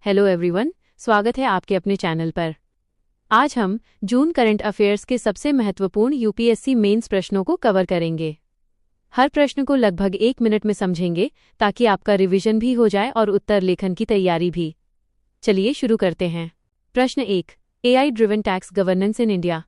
Hello everyone, स्वागत है आपके अपने चैनल पर। आज हम जून करंट अफेयर्स के सबसे महत्वपूर्ण यूपीएससी मेंस प्रश्नों को कवर करेंगे। हर प्रश्न को लगभग 1 मिनट में समझेंगे ताकि आपका रिवीजन भी हो जाए और उत्तर लेखन की तैयारी भी। चलिए शुरू करते हैं। प्रश्न 1, AI driven tax governance in India.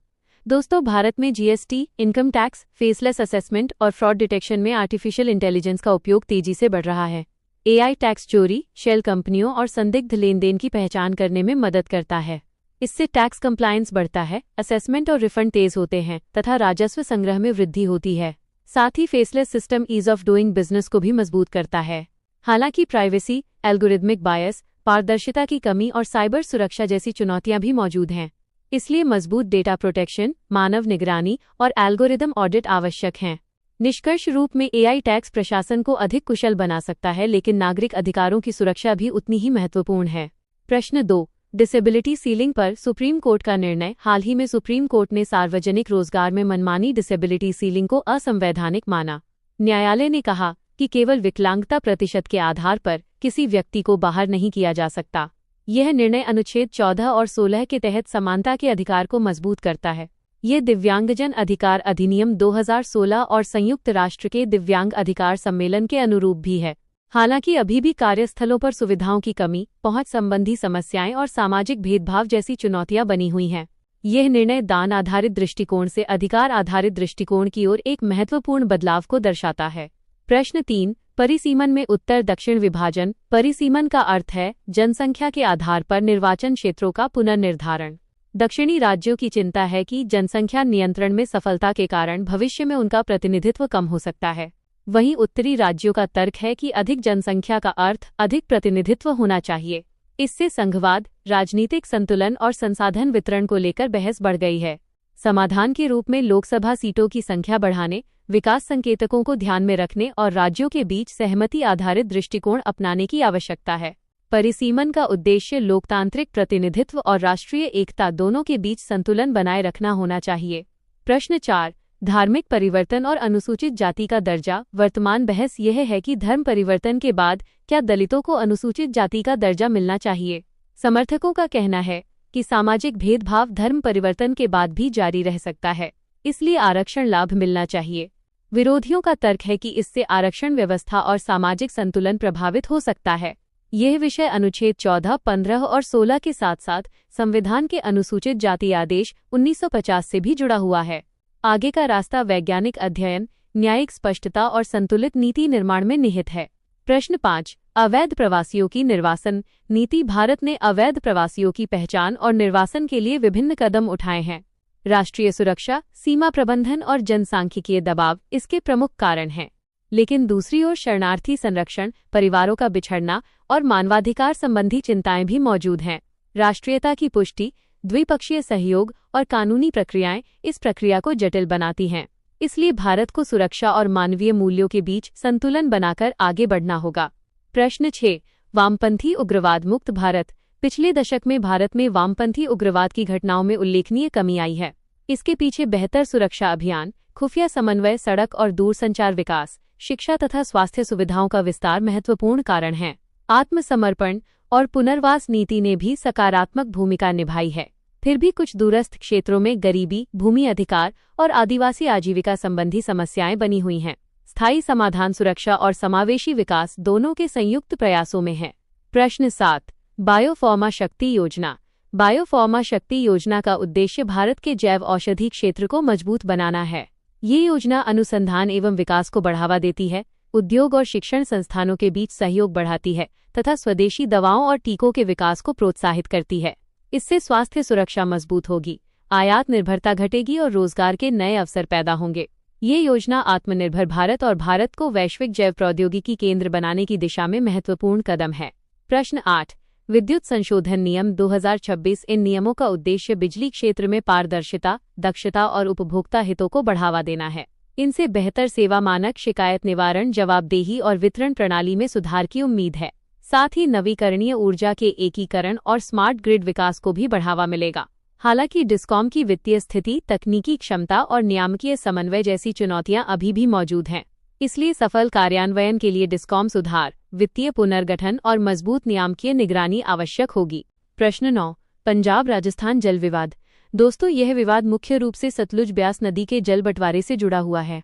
दोस्तों, भारत में GST, income tax, faceless assessment और फ्रॉड डिटेक्शन में आर्टिफिशियल इंटेलिजेंस का उपयोग तेजी से बढ़ रहा है। AI टैक्स चोरी, शेल कंपनियों और संदिग्ध लेनदेन की पहचान करने में मदद करता है। इससे टैक्स कंप्लायंस बढ़ता है, असेसमेंट और रिफंड तेज होते हैं तथा राजस्व संग्रह में वृद्धि होती है। साथ ही faceless system ease of doing business को भी मजबूत करता है। हालांकि प्राइवेसी, एल्गोरिदमिक बायस, पारदर्शिता की कमी और साइबर सुरक्षा जैसी चुनौतियां भी मौजूद हैं। इसलिए मजबूत डेटा प्रोटेक्शन, मानव निगरानी और एल्गोरिदम ऑडिट आवश्यक हैं। निष्कर्ष रूप में AI टैक्स प्रशासन को अधिक कुशल बना सकता है, लेकिन नागरिक अधिकारों की सुरक्षा भी उतनी ही महत्वपूर्ण है। प्रश्न 2, डिसेबिलिटी सीलिंग पर सुप्रीम कोर्ट का निर्णय। हाल ही में सुप्रीम कोर्ट ने सार्वजनिक रोजगार में मनमानी डिसेबिलिटी सीलिंग को असंवैधानिक माना। न्यायालय ने कहा कि केवल विकलांगता प्रतिशत के आधार पर किसी व्यक्ति को बाहर नहीं किया जा सकता। यह निर्णय अनुच्छेद 14 और 16 के तहत समानता के अधिकार को मजबूत करता है। ये दिव्यांगजन अधिकार अधिनियम 2016 और संयुक्त राष्ट्र के दिव्यांग अधिकार सम्मेलन के अनुरूप भी है। हालांकि अभी भी कार्यस्थलों पर सुविधाओं की कमी, पहुंच संबंधी समस्याएं और सामाजिक भेदभाव जैसी चुनौतियां बनी हुई हैं। यह निर्णय दान आधारित दृष्टिकोण से अधिकार आधारित दृष्टिकोण की ओर एक महत्वपूर्ण बदलाव को दर्शाता है। प्रश्न 3, परिसीमन में उत्तर दक्षिण विभाजन। परिसीमन का अर्थ है जनसंख्या के आधार पर निर्वाचन क्षेत्रों का पुनर्निर्धारण। दक्षिणी राज्यों की चिंता है कि जनसंख्या नियंत्रण में सफलता के कारण भविष्य में उनका प्रतिनिधित्व कम हो सकता है। वहीं उत्तरी राज्यों का तर्क है कि अधिक जनसंख्या का अर्थ अधिक प्रतिनिधित्व होना चाहिए। इससे संघवाद, राजनीतिक संतुलन और संसाधन वितरण को लेकर बहस बढ़ गई है। समाधान के रूप में लोकसभा सीटों की संख्या बढ़ाने, विकास संकेतकों को ध्यान में रखने और राज्यों के बीच सहमति आधारित दृष्टिकोण अपनाने की आवश्यकता है। परिसीमन का उद्देश्य लोकतांत्रिक प्रतिनिधित्व और राष्ट्रीय एकता दोनों के बीच संतुलन बनाए रखना होना चाहिए। प्रश्न 4, धार्मिक परिवर्तन और अनुसूचित जाति का दर्जा। वर्तमान बहस यह है कि धर्म परिवर्तन के बाद क्या दलितों को अनुसूचित जाति का दर्जा मिलना चाहिए। समर्थकों का कहना है कि सामाजिक भेदभाव धर्म परिवर्तन के बाद भी जारी रह सकता है, इसलिए आरक्षण लाभ मिलना चाहिए। विरोधियों का तर्क है कि इससे आरक्षण व्यवस्था और सामाजिक संतुलन प्रभावित हो सकता है। यह विषय अनुच्छेद 14, 15 और 16 के साथ साथ संविधान के अनुसूचित जाति आदेश 1950 से भी जुड़ा हुआ है। आगे का रास्ता वैज्ञानिक अध्ययन, न्यायिक स्पष्टता और संतुलित नीति निर्माण में निहित है। प्रश्न 5, अवैध प्रवासियों की निर्वासन नीति। भारत ने अवैध प्रवासियों की पहचान और निर्वासन के लिए विभिन्न कदम उठाए हैं। राष्ट्रीय सुरक्षा, सीमा प्रबंधन और जनसांख्यिकीय दबाव इसके प्रमुख कारण हैं। लेकिन दूसरी ओर शरणार्थी संरक्षण, परिवारों का बिछड़ना और मानवाधिकार संबंधी चिंताएं भी मौजूद हैं। राष्ट्रीयता की पुष्टि, द्विपक्षीय सहयोग और कानूनी प्रक्रियाएं इस प्रक्रिया को जटिल बनाती हैं। इसलिए भारत को सुरक्षा और मानवीय मूल्यों के बीच संतुलन बनाकर आगे बढ़ना होगा। प्रश्न 6, वामपंथी उग्रवाद मुक्त भारत। पिछले दशक में भारत में वामपंथी उग्रवाद की घटनाओं में उल्लेखनीय कमी आई है। इसके पीछे बेहतर सुरक्षा अभियान, खुफिया समन्वय, सड़क और दूरसंचार विकास, शिक्षा तथा स्वास्थ्य सुविधाओं का विस्तार महत्वपूर्ण कारण हैं। आत्मसमर्पण और पुनर्वास नीति ने भी सकारात्मक भूमिका निभाई है। फिर भी कुछ दूरस्थ क्षेत्रों में गरीबी, भूमि अधिकार और आदिवासी आजीविका संबंधी समस्याएं बनी हुई हैं। स्थायी समाधान सुरक्षा और समावेशी विकास दोनों के संयुक्त प्रयासों में है। प्रश्न 7, बायोफार्मा शक्ति योजना। बायोफार्मा शक्ति योजना का उद्देश्य भारत के जैव औषधि क्षेत्र को मजबूत बनाना है। ये योजना अनुसंधान एवं विकास को बढ़ावा देती है, उद्योग और शिक्षण संस्थानों के बीच सहयोग बढ़ाती है तथा स्वदेशी दवाओं और टीकों के विकास को प्रोत्साहित करती है। इससे स्वास्थ्य सुरक्षा मजबूत होगी, आयात निर्भरता घटेगी और रोजगार के नए अवसर पैदा होंगे। ये योजना आत्मनिर्भर भारत और भारत को वैश्विक जैव प्रौद्योगिकी केंद्र बनाने की दिशा में महत्वपूर्ण कदम है। प्रश्न 8, विद्युत संशोधन नियम 2026। इन नियमों का उद्देश्य बिजली क्षेत्र में पारदर्शिता, दक्षता और उपभोक्ता हितों को बढ़ावा देना है। इनसे बेहतर सेवा मानक, शिकायत निवारण, जवाबदेही और वितरण प्रणाली में सुधार की उम्मीद है। साथ ही नवीकरणीय ऊर्जा के एकीकरण और स्मार्ट ग्रिड विकास को भी बढ़ावा मिलेगा। हालांकि डिस्कॉम की वित्तीय स्थिति, तकनीकी क्षमता और नियामकीय समन्वय जैसी चुनौतियां अभी भी मौजूद हैं। इसलिए सफल कार्यान्वयन के लिए डिस्कॉम सुधार, वित्तीय पुनर्गठन और मजबूत नियामकीय निगरानी आवश्यक होगी। प्रश्न 9, पंजाब राजस्थान जल विवाद। दोस्तों, यह विवाद मुख्य रूप से सतलुज ब्यास नदी के जल बंटवारे से जुड़ा हुआ है।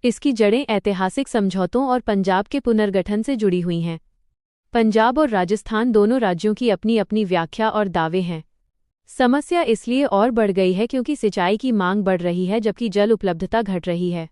इसकी जड़ें ऐतिहासिक समझौतों और पंजाब के पुनर्गठन से जुड़ी हुई हैं। पंजाब और राजस्थान दोनों राज्यों की अपनी अपनी व्याख्या और दावे हैं। समस्या इसलिए और बढ़ गई है क्योंकि सिंचाई की मांग बढ़ रही है जबकि जल उपलब्धता घट रही है।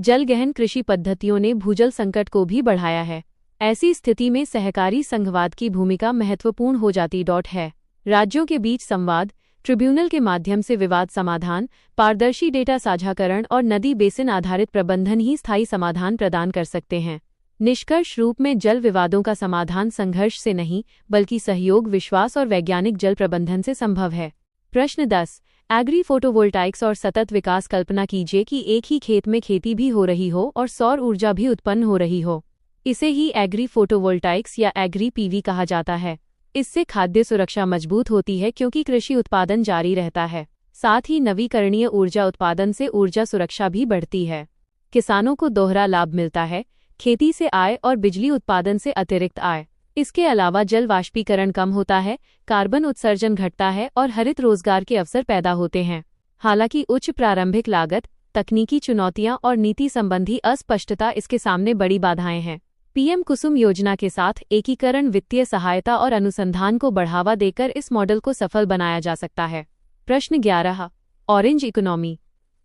जलगहन कृषि पद्धतियों ने भूजल संकट को भी बढ़ाया है। ऐसी स्थिति में सहकारी संघवाद की भूमिका महत्वपूर्ण हो जाती है। राज्यों के बीच संवाद, ट्रिब्यूनल के माध्यम से विवाद समाधान, पारदर्शी डेटा साझाकरण और नदी बेसिन आधारित प्रबंधन ही स्थायी समाधान प्रदान कर सकते हैं। निष्कर्ष रूप में जल विवादों का समाधान संघर्ष से नहीं बल्कि सहयोग, विश्वास और वैज्ञानिक जल प्रबंधन से संभव है। प्रश्न 10, एग्री फोटोवोल्टाइक्स और सतत विकास। कल्पना कीजिए कि एक ही खेत में खेती भी हो रही हो और सौर ऊर्जा भी उत्पन्न हो रही हो। इसे ही एग्री फोटोवोल्टाइक्स या एग्री पीवी कहा जाता है। इससे खाद्य सुरक्षा मजबूत होती है क्योंकि कृषि उत्पादन जारी रहता है। साथ ही नवीकरणीय ऊर्जा उत्पादन से ऊर्जा सुरक्षा भी बढ़ती है। किसानों को दोहरा लाभ मिलता है, खेती से आय और बिजली उत्पादन से अतिरिक्त आय। इसके अलावा जल वाष्पीकरण कम होता है, कार्बन उत्सर्जन घटता है और हरित रोजगार के अवसर पैदा होते हैं। हालांकि उच्च प्रारंभिक लागत, तकनीकी चुनौतियां और नीति संबंधी अस्पष्टता इसके सामने बड़ी बाधाएं हैं। पीएम कुसुम योजना के साथ एकीकरण, वित्तीय सहायता और अनुसंधान को बढ़ावा देकर इस मॉडल को सफल बनाया जा सकता है। प्रश्न 11, ऑरेंज इकोनॉमी।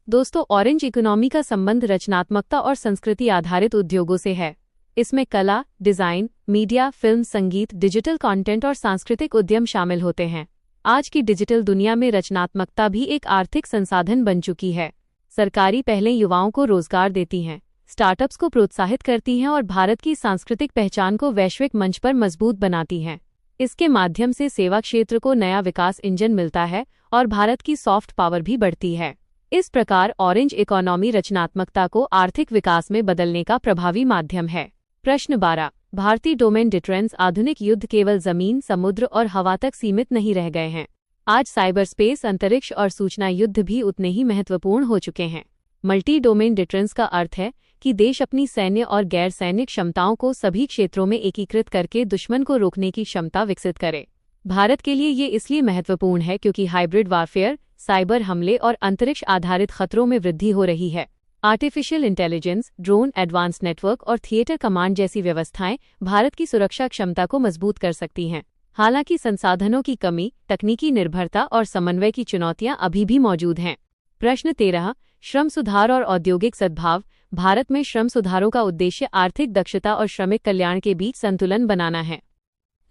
दोस्तों, ऑरेंज इकोनॉमी का संबंध रचनात्मकता और संस्कृति आधारित उद्योगों से है। इसमें कला, डिजाइन, मीडिया, फिल्म, संगीत, डिजिटल कंटेंट और सांस्कृतिक उद्यम शामिल होते हैं। आज की डिजिटल दुनिया में रचनात्मकता भी एक आर्थिक संसाधन बन चुकी है। सरकारी पहलें युवाओं को रोजगार देती हैं, स्टार्टअप्स को प्रोत्साहित करती हैं और भारत की सांस्कृतिक पहचान को वैश्विक मंच पर मजबूत बनाती हैं। इसके माध्यम से सेवा क्षेत्र को नया विकास इंजन मिलता है और भारत की सॉफ्ट पावर भी बढ़ती है। इस प्रकार ऑरेंज इकोनॉमी रचनात्मकता को आर्थिक विकास में बदलने का प्रभावी माध्यम है। प्रश्न 12, भारतीय डोमेन डिफेंस। आधुनिक युद्ध केवल जमीन, समुद्र और हवा तक सीमित नहीं रह गए हैं। आज साइबर स्पेस, अंतरिक्ष और सूचना युद्ध भी उतने ही महत्वपूर्ण हो चुके हैं। मल्टी डोमेन डिफेंस का अर्थ है कि देश अपनी सैन्य और गैर सैन्य क्षमताओं को सभी क्षेत्रों में एकीकृत करके दुश्मन को रोकने की क्षमता विकसित करे। भारत के लिए ये इसलिए महत्वपूर्ण है क्योंकि हाइब्रिड वारफेयर, साइबर हमले और अंतरिक्ष आधारित खतरों में वृद्धि हो रही है। Artificial intelligence, drone, advance network और थिएटर कमांड जैसी व्यवस्थाएं भारत की सुरक्षा क्षमता को मजबूत कर सकती हैं। हालांकि संसाधनों की कमी, तकनीकी निर्भरता और समन्वय की चुनौतियां अभी भी मौजूद हैं। प्रश्न 13, श्रम सुधार और औद्योगिक सद्भाव। भारत में श्रम सुधारों का उद्देश्य आर्थिक दक्षता और श्रमिक कल्याण के बीच संतुलन बनाना है।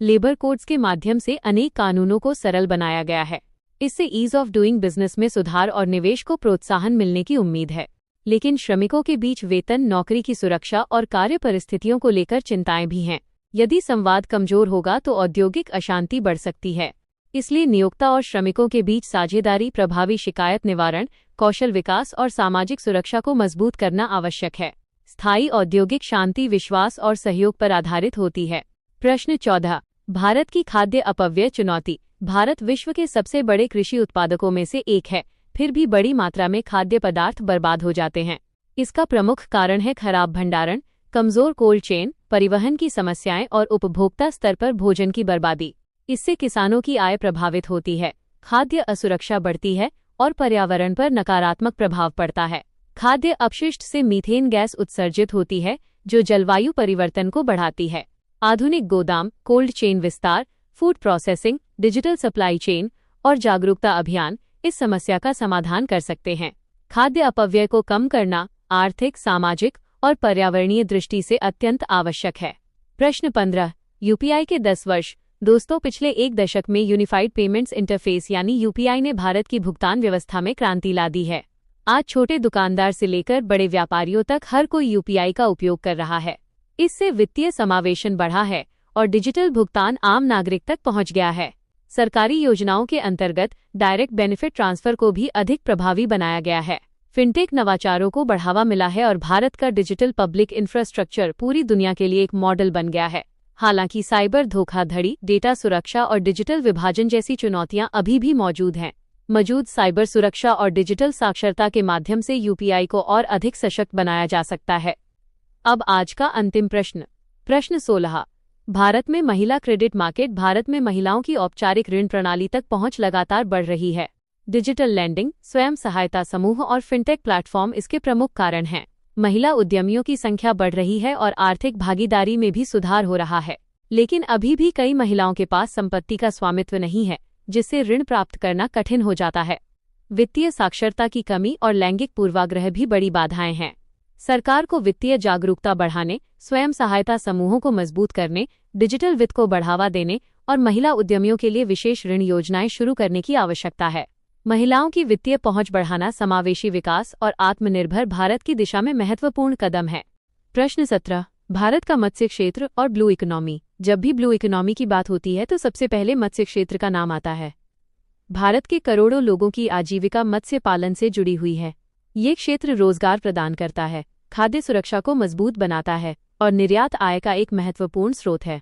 लेबर कोड्स के माध्यम से अनेक कानूनों को सरल बनाया गया है। इससे ईज ऑफ डूइंग बिजनेस में सुधार और निवेश को प्रोत्साहन मिलने की उम्मीद है। लेकिन श्रमिकों के बीच वेतन, नौकरी की सुरक्षा और कार्य परिस्थितियों को लेकर चिंताएं भी हैं। यदि संवाद कमजोर होगा तो औद्योगिक अशांति बढ़ सकती है। इसलिए नियोक्ता और श्रमिकों के बीच साझेदारी, प्रभावी शिकायत निवारण, कौशल विकास और सामाजिक सुरक्षा को मजबूत करना आवश्यक है। स्थायी औद्योगिक शांति विश्वास और सहयोग पर आधारित होती है। प्रश्न 14, भारत की खाद्य अपव्यय चुनौती। भारत विश्व के सबसे बड़े कृषि उत्पादकों में से एक है, फिर भी बड़ी मात्रा में खाद्य पदार्थ बर्बाद हो जाते हैं। इसका प्रमुख कारण है खराब भंडारण, कमजोर कोल्ड चेन, परिवहन की समस्याएं और उपभोक्ता स्तर पर भोजन की बर्बादी। इससे किसानों की आय प्रभावित होती है, खाद्य असुरक्षा बढ़ती है और पर्यावरण पर नकारात्मक प्रभाव पड़ता है। खाद्य अपशिष्ट से मीथेन गैस उत्सर्जित होती है जो जलवायु परिवर्तन को बढ़ाती है। आधुनिक गोदाम, कोल्ड चेन विस्तार, food processing, digital supply chain और जागरूकता अभियान इस समस्या का समाधान कर सकते हैं। खाद्य अपव्यय को कम करना आर्थिक, सामाजिक और पर्यावरणीय दृष्टि से अत्यंत आवश्यक है। प्रश्न 15, यूपीआई के 10 वर्ष। दोस्तों, पिछले एक दशक में यूनिफाइड पेमेंट्स इंटरफेस यानी यूपीआई ने भारत की भुगतान व्यवस्था में क्रांति ला दी है। आज छोटे दुकानदार से लेकर बड़े व्यापारियों तक हर कोई यूपीआई का उपयोग कर रहा है। इससे वित्तीय समावेशन बढ़ा है और डिजिटल भुगतान आम नागरिक तक पहुंच गया है। सरकारी योजनाओं के अंतर्गत डायरेक्ट बेनिफिट ट्रांसफर को भी अधिक प्रभावी बनाया गया है। फिनटेक नवाचारों को बढ़ावा मिला है और भारत का डिजिटल पब्लिक इंफ्रास्ट्रक्चर पूरी दुनिया के लिए एक मॉडल बन गया है। हालांकि साइबर धोखाधड़ी, डेटा सुरक्षा और डिजिटल विभाजन जैसी चुनौतियां अभी भी मौजूद हैं। मौजूद साइबर सुरक्षा और डिजिटल साक्षरता के माध्यम से यूपीआई को और अधिक सशक्त बनाया जा सकता है। अब आज का अंतिम प्रश्न, प्रश्न 16। भारत में महिला क्रेडिट मार्केट। भारत में महिलाओं की औपचारिक ऋण प्रणाली तक पहुंच लगातार बढ़ रही है। डिजिटल लैंडिंग, स्वयं सहायता समूह और फिनटेक प्लेटफॉर्म इसके प्रमुख कारण हैं। महिला उद्यमियों की संख्या बढ़ रही है और आर्थिक भागीदारी में भी सुधार हो रहा है, लेकिन अभी भी कई महिलाओं के पास संपत्ति का स्वामित्व नहीं है, जिससे ऋण प्राप्त करना कठिन हो जाता है। वित्तीय साक्षरता की कमी और लैंगिक पूर्वाग्रह भी बड़ी बाधाएं हैं। सरकार को वित्तीय जागरूकता बढ़ाने, स्वयं सहायता समूहों को मजबूत करने, डिजिटल वित्त को बढ़ावा देने और महिला उद्यमियों के लिए विशेष ऋण योजनाएं शुरू करने की आवश्यकता है। महिलाओं की वित्तीय पहुंच बढ़ाना समावेशी विकास और आत्मनिर्भर भारत की दिशा में महत्वपूर्ण कदम है। प्रश्न 17। भारत का मत्स्य क्षेत्र और ब्लू इकोनॉमी। जब भी ब्लू इकोनॉमी की बात होती है तो सबसे पहले मत्स्य क्षेत्र का नाम आता है। भारत के करोड़ों लोगों की आजीविका मत्स्य पालन से जुड़ी हुई है। ये क्षेत्र रोजगार प्रदान करता है, खाद्य सुरक्षा को मजबूत बनाता है और निर्यात आय का एक महत्वपूर्ण स्रोत है।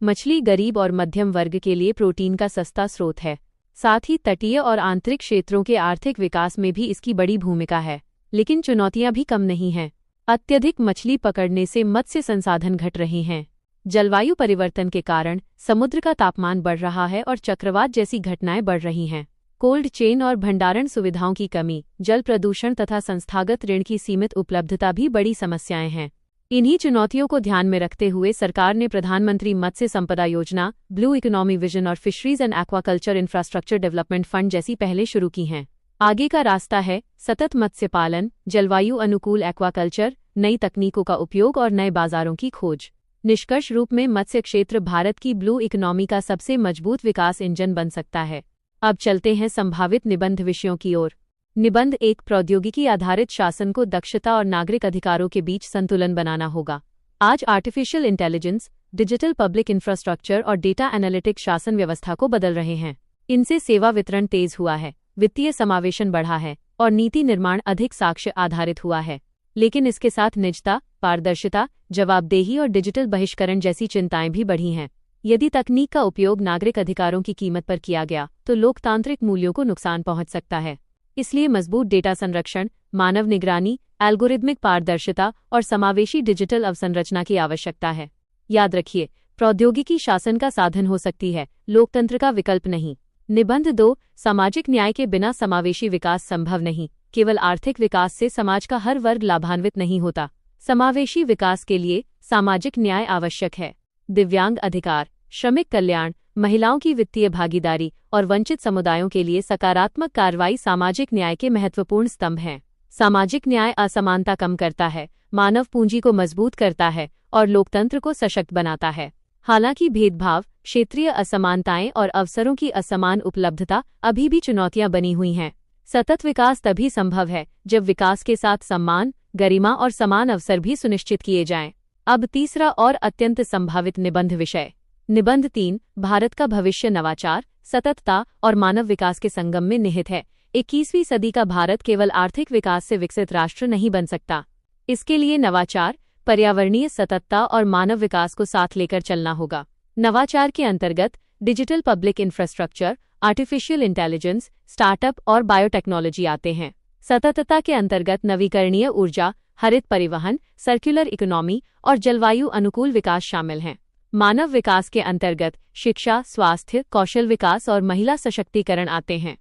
मछली गरीब और मध्यम वर्ग के लिए प्रोटीन का सस्ता स्रोत है। साथ ही तटीय और आंतरिक क्षेत्रों के आर्थिक विकास में भी इसकी बड़ी भूमिका है, लेकिन चुनौतियां भी कम नहीं हैं। अत्यधिक मछली पकड़ने से मत्स्य संसाधन घट रहे हैं। जलवायु परिवर्तन के कारण समुद्र का तापमान बढ़ रहा है और चक्रवात जैसी घटनाएं बढ़ रही हैं। कोल्ड चेन और भंडारण सुविधाओं की कमी, जल प्रदूषण तथा संस्थागत ऋण की सीमित उपलब्धता भी बड़ी समस्याएं हैं। इन्हीं चुनौतियों को ध्यान में रखते हुए सरकार ने प्रधानमंत्री मत्स्य संपदा योजना, ब्लू इकोनॉमी विजन और fisheries and aquaculture infrastructure development fund जैसी पहलें शुरू की हैं। आगे का रास्ता है सतत मत्स्य पालन, जलवायु अनुकूल एक्वाकल्चर, नई तकनीकों का उपयोग और नए बाजारों की खोज। निष्कर्ष रूप में मत्स्य क्षेत्र भारत की ब्लू इकोनॉमी का सबसे मजबूत विकास इंजन बन सकता है। अब चलते हैं संभावित निबंध विषयों की ओर। निबंध 1। प्रौद्योगिकी आधारित शासन को दक्षता और नागरिक अधिकारों के बीच संतुलन बनाना होगा। आज artificial intelligence, digital public infrastructure और डेटा एनालिटिक्स शासन व्यवस्था को बदल रहे हैं। इनसे सेवा वितरण तेज हुआ है, वित्तीय समावेशन बढ़ा है और नीति निर्माण अधिक साक्ष्य आधारित हुआ है। लेकिन इसके साथ निजता, पारदर्शिता, जवाबदेही और डिजिटल बहिष्करण जैसी चिंताएं भी बढ़ी हैं। यदि तकनीक का उपयोग नागरिक अधिकारों की कीमत पर किया गया तो लोकतांत्रिक मूल्यों को नुकसान पहुंच सकता है। इसलिए मजबूत डेटा संरक्षण, मानव निगरानी, एल्गोरिदमिक पारदर्शिता और समावेशी डिजिटल अवसंरचना की आवश्यकता है। याद रखिए, प्रौद्योगिकी शासन का साधन हो सकती है, लोकतंत्र का विकल्प नहीं। निबंध 2। सामाजिक न्याय के बिना समावेशी विकास संभव नहीं। केवल आर्थिक विकास से समाज का हर वर्ग लाभान्वित नहीं होता। समावेशी विकास के लिए सामाजिक न्याय आवश्यक है। दिव्यांग अधिकार, श्रमिक कल्याण, महिलाओं की वित्तीय भागीदारी और वंचित समुदायों के लिए सकारात्मक कार्रवाई सामाजिक न्याय के महत्वपूर्ण स्तंभ हैं। सामाजिक न्याय असमानता कम करता है, मानव पूंजी को मजबूत करता है और लोकतंत्र को सशक्त बनाता है। हालांकि भेदभाव, क्षेत्रीय असमानताएं और अवसरों की असमान उपलब्धता अभी भी चुनौतियां बनी हुई हैं। सतत विकास तभी संभव है जब विकास के साथ सम्मान, गरिमा और समान अवसर भी सुनिश्चित किए जाएं। अब तीसरा और अत्यंत संभावित निबंध विषय। निबंध 3। भारत का भविष्य नवाचार, सततता और मानव विकास के संगम में निहित है। 21वीं सदी का भारत केवल आर्थिक विकास से विकसित राष्ट्र नहीं बन सकता। इसके लिए नवाचार, पर्यावरणीय सततता और मानव विकास को साथ लेकर चलना होगा। नवाचार के अंतर्गत digital public infrastructure, artificial intelligence, startup और बायोटेक्नोलॉजी आते हैं। सततता के अंतर्गत नवीकरणीय ऊर्जा, हरित परिवहन, सर्कुलर इकोनॉमी और जलवायु अनुकूल विकास शामिल हैं। मानव विकास के अंतर्गत शिक्षा, स्वास्थ्य, कौशल विकास और महिला सशक्तिकरण आते हैं।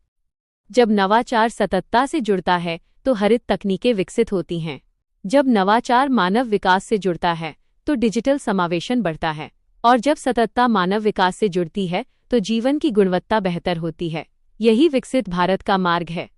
जब नवाचार सततता से जुड़ता है तो हरित तकनीकें विकसित होती हैं। जब नवाचार मानव विकास से जुड़ता है तो डिजिटल समावेशन बढ़ता है और जब सततता मानव विकास से जुड़ती है तो जीवन की गुणवत्ता बेहतर होती है। यही विकसित भारत का मार्ग है।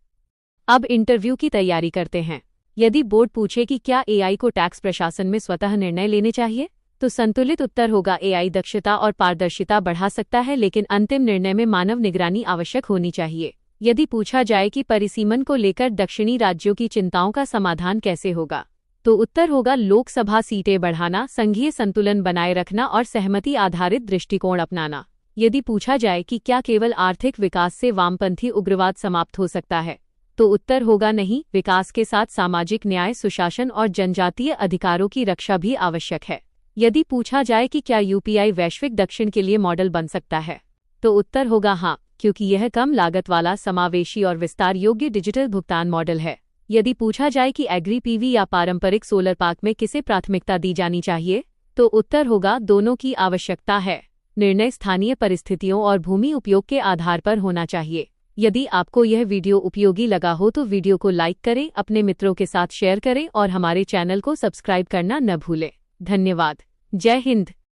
अब इंटरव्यू की तैयारी करते हैं। यदि बोर्ड पूछे कि क्या एआई को टैक्स प्रशासन में स्वतः निर्णय लेने चाहिए, तो संतुलित उत्तर होगा एआई दक्षता और पारदर्शिता बढ़ा सकता है, लेकिन अंतिम निर्णय में मानव निगरानी आवश्यक होनी चाहिए। यदि पूछा जाए कि परिसीमन को लेकर दक्षिणी राज्यों की चिंताओं का समाधान कैसे होगा, तो उत्तर होगा लोकसभा सीटें बढ़ाना, संघीय संतुलन बनाए रखना और सहमति आधारित दृष्टिकोण अपनाना। यदि पूछा जाए कि क्या केवल आर्थिक विकास से वामपंथी उग्रवाद समाप्त हो सकता है, तो उत्तर होगा नहीं, विकास के साथ सामाजिक न्याय, सुशासन और जनजातीय अधिकारों की रक्षा भी आवश्यक है। यदि पूछा जाए कि क्या यूपीआई वैश्विक दक्षिण के लिए मॉडल बन सकता है, तो उत्तर होगा हाँ, क्योंकि यह कम लागत वाला, समावेशी और विस्तार योग्य डिजिटल भुगतान मॉडल है। यदि पूछा जाए कि एग्री पीवी या पारंपरिक सोलर पार्क में किसे प्राथमिकता दी जानी चाहिए, तो उत्तर होगा दोनों की आवश्यकता है। निर्णय स्थानीय परिस्थितियों और भूमि उपयोग के आधार पर होना चाहिए। यदि आपको यह वीडियो उपयोगी लगा हो तो वीडियो को लाइक करें, अपने मित्रों के साथ शेयर करें और हमारे चैनल को सब्सक्राइब करना न भूलें। धन्यवाद। जय हिंद।